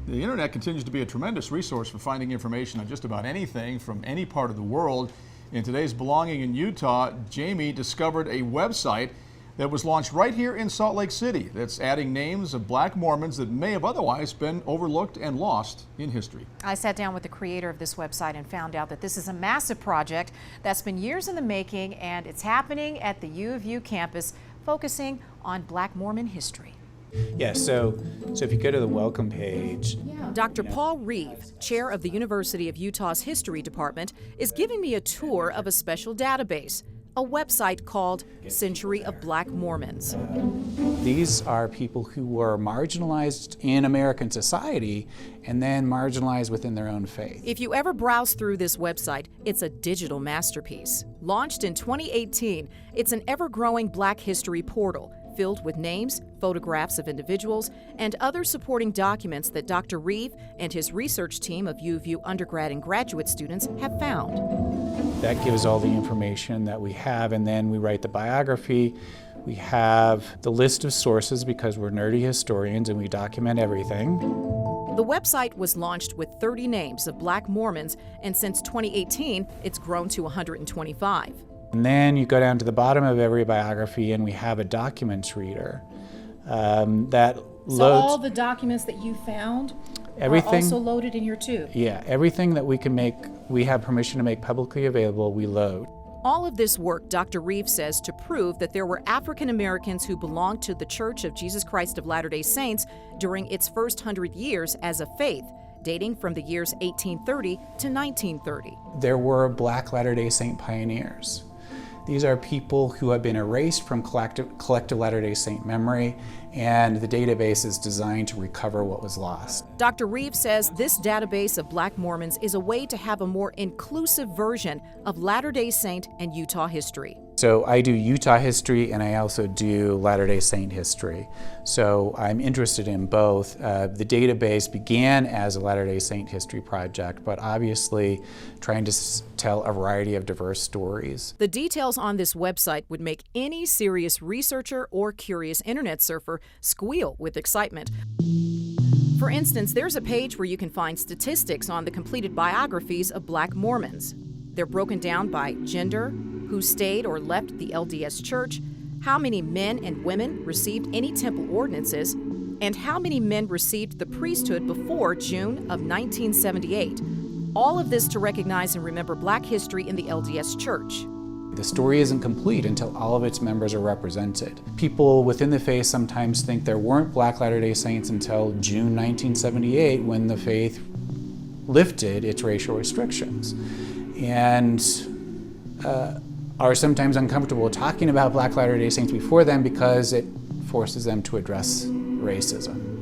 The internet continues to be a tremendous resource for finding information on just about anything from any part of the world. In today's Belonging in Utah, Jamie discovered a website that was launched right here in Salt Lake City that's adding names of Black Mormons that may have otherwise been overlooked and lost in history. I sat down with the creator of this website and found out that this is a massive project that's been years in the making, and it's happening at the U of U campus, focusing on Black Mormon history. Yeah, so if you go to the welcome page. Dr. Paul Reeve, chair of the University of Utah's History Department, is giving me a tour of a special database, a website called Century of Black Mormons. These are people who were marginalized in American society and then marginalized within their own faith. If you ever browse through this website, it's a digital masterpiece. Launched in 2018, it's an ever-growing Black history portal filled with names, photographs of individuals, and other supporting documents that Dr. Reeve and his research team of U of U undergrad and graduate students have found. That gives all the information that we have, and then we write the biography. We have the list of sources because we're nerdy historians and we document everything. The website was launched with 30 names of Black Mormons, and since 2018, it's grown to 125. And then you go down to the bottom of every biography and we have a documents reader that loads. So all the documents that you found are also loaded in your tube? Yeah, everything that we have permission to make publicly available, we load. All of this work, Dr. Reeve says, to prove that there were African Americans who belonged to the Church of Jesus Christ of Latter-day Saints during its first 100 years as a faith, dating from the years 1830 to 1930. There were Black Latter-day Saint pioneers. These are people who have been erased from collective Latter-day Saint memory, and the database is designed to recover what was lost. Dr. Reeve says this database of Black Mormons is a way to have a more inclusive version of Latter-day Saint and Utah history. So I do Utah history and I also do Latter-day Saint history. So I'm interested in both. The database began as a Latter-day Saint history project, but obviously trying to tell a variety of diverse stories. The details on this website would make any serious researcher or curious internet surfer squeal with excitement. For instance, there's a page where you can find statistics on the completed biographies of Black Mormons. They're broken down by gender, who stayed or left the LDS Church, how many men and women received any temple ordinances, and how many men received the priesthood before June of 1978. All of this to recognize and remember Black history in the LDS Church. The story isn't complete until all of its members are represented. People within the faith sometimes think there weren't Black Latter-day Saints until June 1978 when the faith lifted its racial restrictions. And are sometimes uncomfortable talking about Black Latter-day Saints before then because it forces them to address racism.